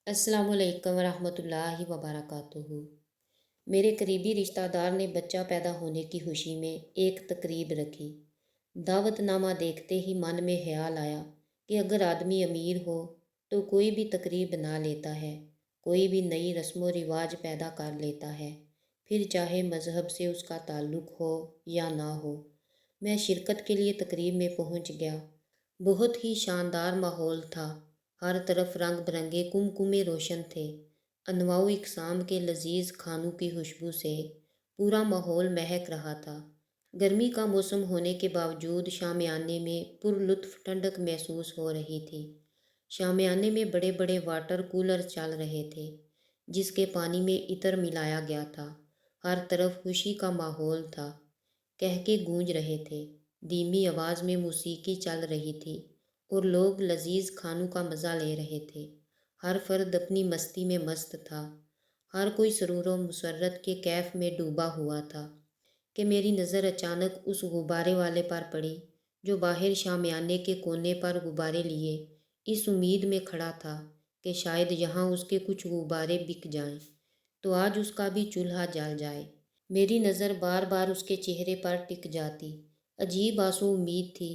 अस्सलाम वालेकुम रहमतुल्लाहि व बरकातुहू। मेरे करीबी रिश्तेदार ने बच्चा पैदा होने की खुशी में एक तकरीब रखी। दावतनामा देखते ही मन में ख्याल आया कि अगर आदमी अमीर हो तो कोई भी तकरीब बना लेता है, कोई भी नई रस्म व रिवाज पैदा कर लेता है, फिर चाहे मज़हब से उसका ताल्लुक़ हो या ना हो। मैं शिरकत के लिए तकरीब में पहुंच गया। बहुत ही शानदार माहौल था। हर तरफ रंग बिरंगे कुमकुमे रोशन थे। अनवाउ इकसाम के लजीज खानों की खुशबू से पूरा माहौल महक रहा था। गर्मी का मौसम होने के बावजूद शामियाने में पुरलुत्फ ठंडक महसूस हो रही थी। शामियाने में बड़े बड़े वाटर कूलर चल रहे थे, जिसके पानी में इत्र मिलाया गया था। हर तरफ खुशी का माहौल था। कहके गूंज रहे थे। धीमी आवाज़ में मौसीकी चल रही थी और लोग लजीज खानों का मज़ा ले रहे थे। हर फर्द अपनी मस्ती में मस्त था। हर कोई सरूर व मुसर्रत के कैफ में डूबा हुआ था कि मेरी नज़र अचानक उस गुब्बारे वाले पर पड़ी जो बाहर शामियाने के कोने पर गुब्बारे लिए इस उम्मीद में खड़ा था कि शायद यहाँ उसके कुछ गुब्बारे बिक जाएं, तो आज उसका भी चूल्हा जल जाए। मेरी नज़र बार बार उसके चेहरे पर टिक जाती। अजीब आंसू उम्मीद थी,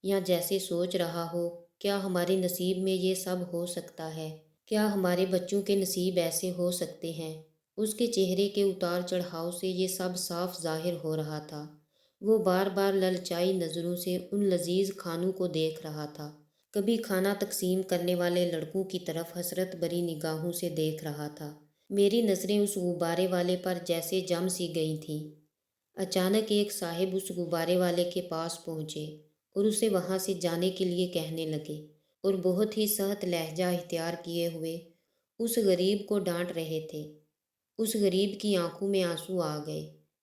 या जैसे सोच रहा हो, क्या हमारे नसीब में ये सब हो सकता है? क्या हमारे बच्चों के नसीब ऐसे हो सकते हैं? उसके चेहरे के उतार चढ़ाव से ये सब साफ जाहिर हो रहा था। वो बार बार ललचाई नज़रों से उन लजीज खानों को देख रहा था। कभी खाना तकसीम करने वाले लड़कों की तरफ हसरत भरी निगाहों से देख रहा था। मेरी नज़रें उस गुब्बारे वाले पर जैसे जम सी गई थीं। अचानक एक साहिब उस गुब्बारे वाले के पास पहुँचे और उसे वहाँ से जाने के लिए कहने लगे, और बहुत ही सख्त लहजा इख्तियार किए हुए उस गरीब को डांट रहे थे। उस गरीब की आंखों में आंसू आ गए।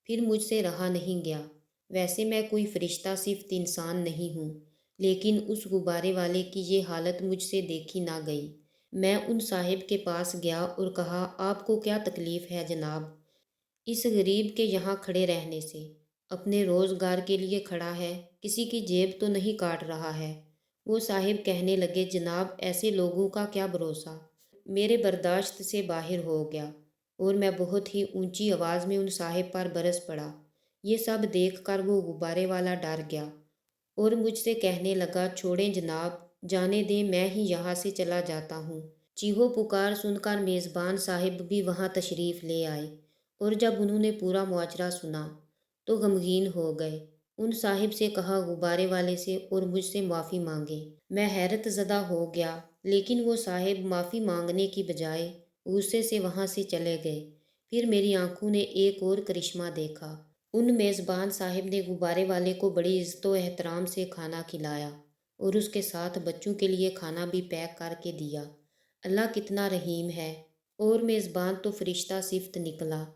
फिर मुझसे रहा नहीं गया। वैसे मैं कोई फरिश्ता सिफ्त इंसान नहीं हूँ, लेकिन उस गुब्बारे वाले की ये हालत मुझसे देखी ना गई। मैं उन साहिब के पास गया और कहा, आपको क्या तकलीफ़ है जनाब? इस गरीब के यहाँ खड़े रहने से अपने रोज़गार के लिए खड़ा है, किसी की जेब तो नहीं काट रहा है। वो साहिब कहने लगे, जनाब ऐसे लोगों का क्या भरोसा। मेरे बर्दाश्त से बाहर हो गया और मैं बहुत ही ऊंची आवाज़ में उन साहिब पर बरस पड़ा। ये सब देखकर वो गुब्बारे वाला डर गया और मुझसे कहने लगा, छोड़ें जनाब, जाने दें, मैं ही यहाँ से चला जाता हूँ। चीहो पुकार सुनकर मेज़बान साहिब भी वहाँ तशरीफ़ ले आए और जब उन्होंने पूरा मुआजरा सुना तो गमगीन हो गए। उन साहिब से कहा, गुब्बारे वाले से और मुझसे माफ़ी मांगे। मैं हैरत ज़दा हो गया, लेकिन वो साहिब माफ़ी मांगने की बजाय गुस्से से वहाँ से चले गए। फिर मेरी आंखों ने एक और करिश्मा देखा। उन मेज़बान साहिब ने गुब्बारे वाले को बड़ी इज़्ज़त व एहतराम से खाना खिलाया और उसके साथ बच्चों के लिए खाना भी पैक करके दिया। अल्लाह कितना रहीम है। और मेज़बान तो फरिश्ता सिफ्त निकला।